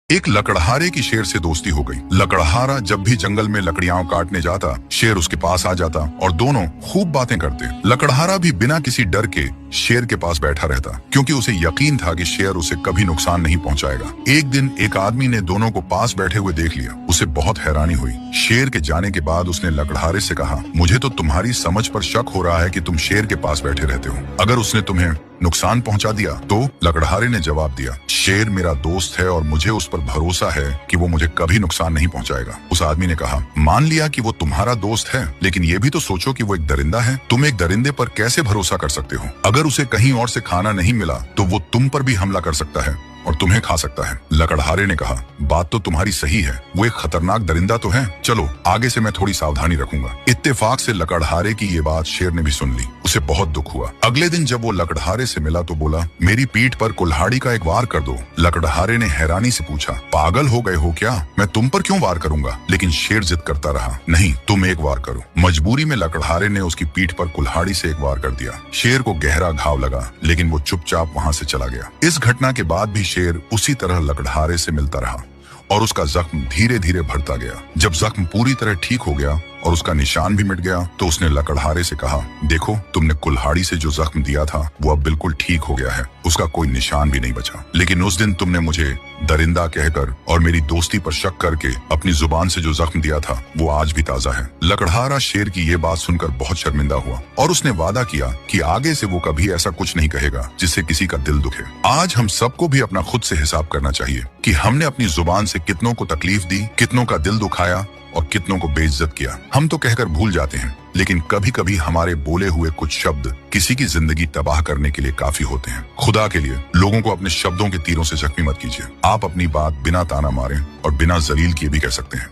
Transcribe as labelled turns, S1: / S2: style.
S1: एक लकड़हारे की शेर से दोस्ती हो गई। लकड़हारा जब भी जंगल में लकड़ियां काटने जाता, शेर उसके पास आ जाता और दोनों खूब बातें करते। लकड़हारा भी बिना किसी डर के शेर के पास बैठा रहता, क्योंकि उसे यकीन था कि शेर उसे कभी नुकसान नहीं पहुंचाएगा। एक दिन एक आदमी ने दोनों को पास बैठे हुए देख लिया। उसे बहुत हैरानी हुई। शेर के जाने के बाद उसने लकड़हारे से कहा, मुझे तो तुम्हारी समझ पर शक हो रहा है कि तुम शेर के पास बैठे रहते हो। अगर उसने तुम्हें नुकसान पहुंचा दिया तो? लकड़हारे ने जवाब दिया, शेर मेरा दोस्त है और मुझे उस पर भरोसा है कि वो मुझे कभी नुकसान नहीं पहुंचाएगा। उस आदमी ने कहा, मान लिया कि वो तुम्हारा दोस्त है, लेकिन ये भी तो सोचो कि वो एक दरिंदा है। तुम एक दरिंदे पर कैसे भरोसा कर सकते हो? अगर उसे कहीं और से खाना नहीं मिला तो वो तुम पर भी हमला कर सकता है और तुम्हें खा सकता है। लकड़हारे ने कहा, बात तो तुम्हारी सही है, वो एक खतरनाक दरिंदा तो है। चलो आगे से मैं थोड़ी सावधानी रखूंगा। इत्तेफाक से लकड़हारे की ये बात शेर ने भी सुन ली। उसे बहुत दुख हुआ। अगले दिन जब वो लकड़हारे से मिला तो बोला, मेरी पीठ पर कुल्हाड़ी का एक वार कर दो। लकड़हारे ने हैरानी से पूछा, पागल हो गए हो क्या? मैं तुम पर क्यों वार करूंगा? लेकिन शेर जिद करता रहा, नहीं, तुम एक वार करो। मजबूरी में लकड़हारे ने उसकी पीठ पर कुल्हाड़ी से एक वार कर दिया। शेर को गहरा घाव लगा, लेकिन वो चुपचाप वहां से चला गया। इस घटना के बाद भी शेर उसी तरह लकड़हारे से मिलता रहा और उसका जख्म धीरे धीरे बढ़ता गया। जब जख्म पूरी तरह ठीक हो गया और उसका निशान भी मिट गया तो उसने लकड़हारे से कहा, देखो, तुमने कुल्हाड़ी से जो जख्म दिया था वो अब बिल्कुल ठीक हो गया है, उसका कोई निशान भी नहीं बचा। लेकिन उस दिन तुमने मुझे दरिंदा कहकर और मेरी दोस्ती पर शक करके अपनी जुबान से जो जख्म दिया था वो आज भी ताजा है। लकड़हारा शेर की ये बात सुनकर बहुत शर्मिंदा हुआ और उसने वादा किया कि आगे से वो कभी ऐसा कुछ नहीं कहेगा जिससे किसी का दिल दुखे। आज हम सबको भी अपना खुद से हिसाब करना चाहिए कि हमने अपनी जुबान से कितनों को तकलीफ दी, कितनों का दिल दुखाया और कितनों को बेइज्जत किया। हम तो कहकर भूल जाते हैं, लेकिन कभी कभी हमारे बोले हुए कुछ शब्द किसी की जिंदगी तबाह करने के लिए काफी होते हैं। खुदा के लिए लोगों को अपने शब्दों के तीरों से जख्मी मत कीजिए। आप अपनी बात बिना ताना मारे और बिना जलील किए भी कह सकते हैं।